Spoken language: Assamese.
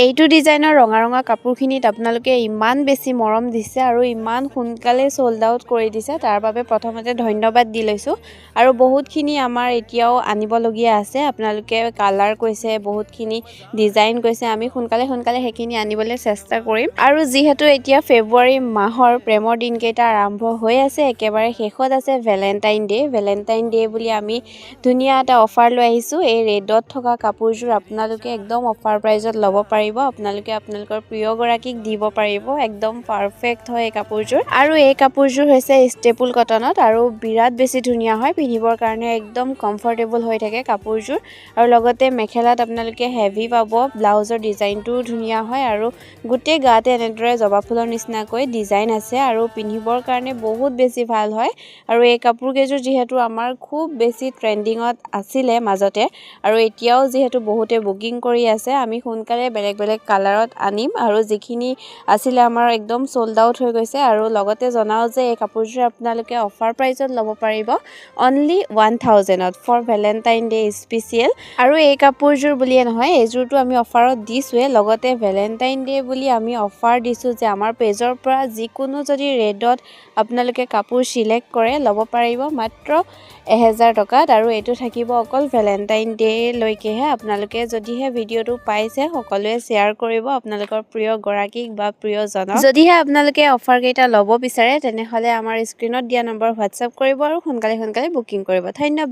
এইটো ডিজাইনৰ ৰঙা ৰঙা কাপোৰখিনিত আপোনালোকে ইমান বেছি মৰম দিছে আৰু ইমান সোনকালে সোল্ড আউট কৰি দিছে, তাৰ বাবে প্ৰথমতে ধন্যবাদ দি লৈছোঁ। আৰু বহুতখিনি আমাৰ এতিয়াও আনিবলগীয়া আছে। আপোনালোকে কালাৰ কৈছে, বহুতখিনি ডিজাইন কৈছে, আমি সোনকালে সেইখিনি আনিবলৈ চেষ্টা কৰিম। আৰু যিহেতু এতিয়া ফেব্ৰুৱাৰী মাহৰ প্ৰেমৰ দিনকেইটা আৰম্ভ হৈ আছে, একেবাৰে শেষত আছে ভেলেণ্টাইন ডে বুলি আমি ধুনীয়া এটা অফাৰ লৈ আহিছোঁ। এই ৰেডত থকা কাপোৰযোৰ আপোনালোকে একদম অফাৰ প্ৰাইজত ল'ব পাৰিব। আপোনালোকে আপোনালোকৰ প্ৰিয়গৰাকীক দিব পাৰিব। একদম পাৰফেক্ট হয় এই কাপোৰযোৰ। আৰু এই কাপোৰযোৰ হৈছে ষ্টেপুল কটনত আৰু বিৰাট বেছি ধুনীয়া হয়, পিন্ধিবৰ কাৰণে একদম কমফৰ্টেবল হৈ থাকে কাপোৰযোৰ। আৰু লগতে মেখেলাত আপোনালোকে হেভি পাব, ব্লাউজৰ ডিজাইনটোও ধুনীয়া হয় আৰু গোটেই গাতে এনেদৰে জবা ফুলৰ নিচিনাকৈ ডিজাইন আছে আৰু পিন্ধিবৰ কাৰণে বহুত বেছি ভাল হয়। আৰু এই কাপোৰকেইযোৰ যিহেতু আমাৰ খুব বেছি ট্ৰেণ্ডিঙত আছিলে মাজতে, আৰু এতিয়াও যিহেতু বহুতে বুকিং কৰি আছে, আমি সোনকালে বেলেগ কালাৰত আনিম। আৰু যিখিনি আছিলে আমাৰ একদম সোল্ড আউট হৈ গৈছে। আৰু লগতে জনাওঁ যে এই কাপোৰযোৰ আপোনালোকে অফাৰ প্ৰাইজত ল'ব পাৰিব অনলি 1000ত ফৰ ভেলেণ্টাইন ডে স্পেচিয়েল। আৰু এই কাপোৰযোৰ বুলিয়ে নহয়, এইযোৰটো আমি অফাৰত দিছোঁৱে, লগতে ভেলেণ্টাইন ডে বুলি আমি অফাৰ দিছোঁ যে আমাৰ পেজৰ পৰা যিকোনো যদি ৰেডত আপোনালোকে কাপোৰ চিলেক্ট কৰে, ল'ব পাৰিব মাত্ৰ 1000 টকাত। আৰু এইটো থাকিব অকল ভেলেণ্টাইন ডে লৈকেহে। আপোনালোকে যদিহে ভিডিঅ'টো পাইছে, সকলোৱে শ্বেয়াৰ কৰিব আপোনালোকৰ প্ৰিয় গৰাকীক বা প্ৰিয়জনক। যদিহে আপোনালোকে অফাৰ কেইটা ল'ব বিচাৰে, তেনেহ'লে আমাৰ স্ক্ৰীনত দিয়া নম্বৰ হোৱাটছআপ কৰিব আৰু সোনকালে বুকিং কৰিব। ধন্যবাদ।